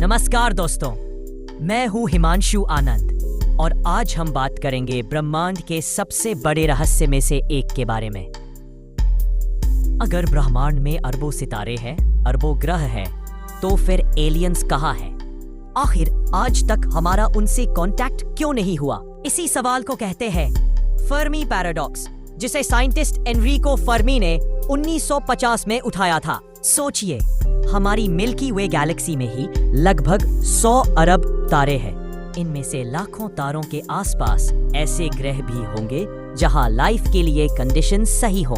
नमस्कार दोस्तों, मैं हूँ हिमांशु आनंद और आज हम बात करेंगे ब्रह्मांड के सबसे बड़े रहस्य में से एक के बारे में। अगर ब्रह्मांड में अरबों सितारे हैं, अरबों ग्रह हैं, तो फिर एलियंस कहाँ हैं? आखिर आज तक हमारा उनसे कांटेक्ट क्यों नहीं हुआ? इसी सवाल को कहते हैं फर्मी पैराडॉक्स, जिसे साइंटिस्ट एनरिको फर्मी ने 1950 में उठाया था। सोचिए, हमारी मिल्की वे गैलेक्सी में ही लगभग 100 अरब तारे हैं। इनमें से लाखों तारों के आसपास ऐसे ग्रह भी होंगे जहां लाइफ के लिए कंडीशन सही हो।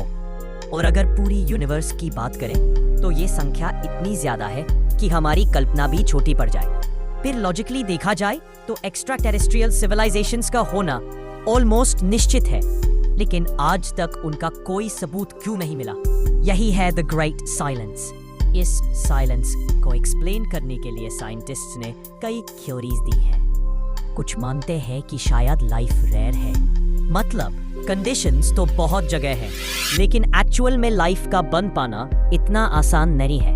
और अगर पूरी यूनिवर्स की बात करें तो ये संख्या इतनी ज्यादा है कि हमारी कल्पना भी छोटी पड़ जाए। फिर लॉजिकली देखा जाए तो एक्स्ट्रा टेरेस्ट्रियल सिविलाइजेशंस का होना ऑलमोस्ट निश्चित है, लेकिन आज तक उनका कोई सबूत क्यों नहीं मिला? यही है द ग्रेट साइलेंस। इस साइलेंस को एक्सप्लेन करने के लिए साइंटिस्ट्स ने कई थ्योरीज दी हैं। कुछ मानते हैं कि शायद लाइफ रेयर है, मतलब कंडीशंस तो बहुत जगह है, लेकिन एक्चुअल में लाइफ का बन पाना इतना आसान नहीं है।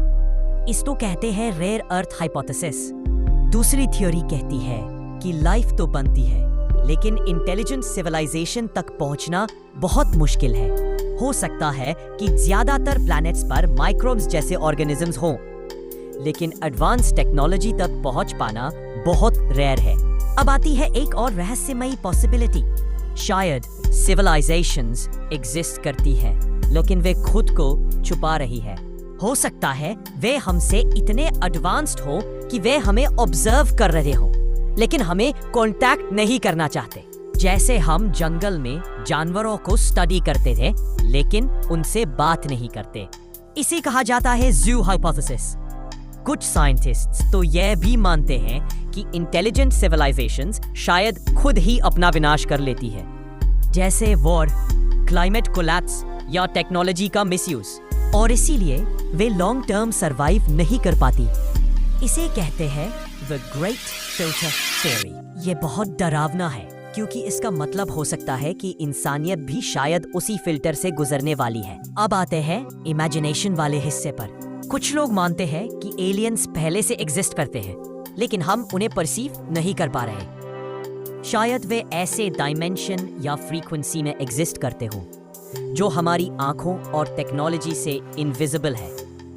इसको कहते हैं रेयर अर्थ हाइपोथेसिस। दूसरी थ्योरी कहती है कि लाइफ तो बनती है, लेकिन इंटेलिजेंट सिविलाइजेशन तक पहुंचना बहुत मुश्किल है। हो सकता है कि ज्यादातर प्लैनेट्स पर माइक्रोब्स जैसे ऑर्गेनिजम्स हों, लेकिन एडवांस टेक्नोलॉजी तक पहुंच पाना बहुत रेयर है। अब आती है एक और रहस्यमयी पॉसिबिलिटी। शायद सिविलाइजेशंस एग्जिस्ट करती है, लेकिन वे खुद को छुपा रही है। हो सकता है वे हमसे इतने एडवांस्ड हो कि वे हमें ऑब्जर्व कर रहे हो, लेकिन हमें कांटेक्ट नहीं करना चाहते। जैसे हम जंगल में जानवरों को स्टडी करते थे, लेकिन उनसे बात नहीं करते। इसे कहा जाता है ज़ू हाइपोथेसिस। कुछ साइंटिस्ट्स तो यह भी मानते हैं कि इंटेलिजेंट सिविलाइजेशंस शायद खुद ही अपना विनाश कर लेती है, जैसे वॉर, क्लाइमेट कोलैप्स या टेक्नोलॉजी का मिसयूज, और इसीलिए वे लॉन्ग टर्म सरवाइव नहीं कर पाती। इसे कहते हैं द ग्रेट फिल्टर थ्योरी। ये बहुत डरावना है, क्योंकि इसका मतलब हो सकता है कि इंसानियत भी शायद उसी फिल्टर से गुजरने वाली है। अब आते हैं इमेजिनेशन वाले हिस्से पर। कुछ लोग मानते हैं कि एलियंस पहले से एग्जिस्ट करते हैं, लेकिन हम उन्हें परसीव नहीं कर पा रहे। शायद वे ऐसे डायमेंशन या फ्रीक्वेंसी में एग्जिस्ट करते हो जो हमारी आंखों और टेक्नोलॉजी से इनविजिबल है,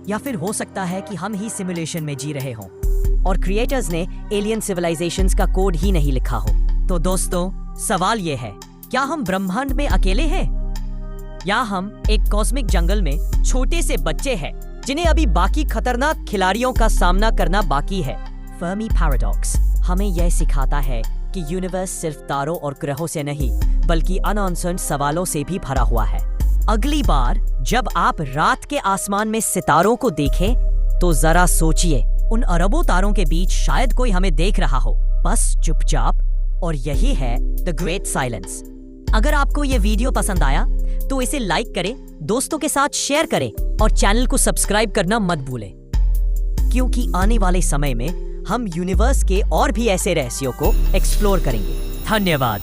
या फिर हो सकता है कि हम ही सिमुलेशन में जी रहे हों और क्रिएटर्स ने एलियन सिविलाइजेशंस का कोड ही नहीं लिखा हो। तो दोस्तों, सवाल ये है, क्या हम ब्रह्मांड में अकेले हैं, या हम एक कॉस्मिक जंगल में छोटे से बच्चे हैं जिन्हें अभी बाकी खतरनाक खिलाड़ियों का सामना करना बाकी है? फर्मी पैराडॉक्स हमें यह सिखाता है कि यूनिवर्स सिर्फ तारों और ग्रहों से नहीं, बल्कि अनआंसर्ड सवालों से भी भरा हुआ है। अगली बार जब आप रात के आसमान में सितारों को देखें, तो जरा सोचिए, उन अरबों तारों के बीच शायद कोई हमें देख रहा हो, बस चुपचाप। और यही है द ग्रेट साइलेंस। अगर आपको ये वीडियो पसंद आया तो इसे लाइक करें, दोस्तों के साथ शेयर करें और चैनल को सब्सक्राइब करना मत भूलें, क्योंकि आने वाले समय में हम यूनिवर्स के और भी ऐसे रहस्यों को एक्सप्लोर करेंगे। धन्यवाद।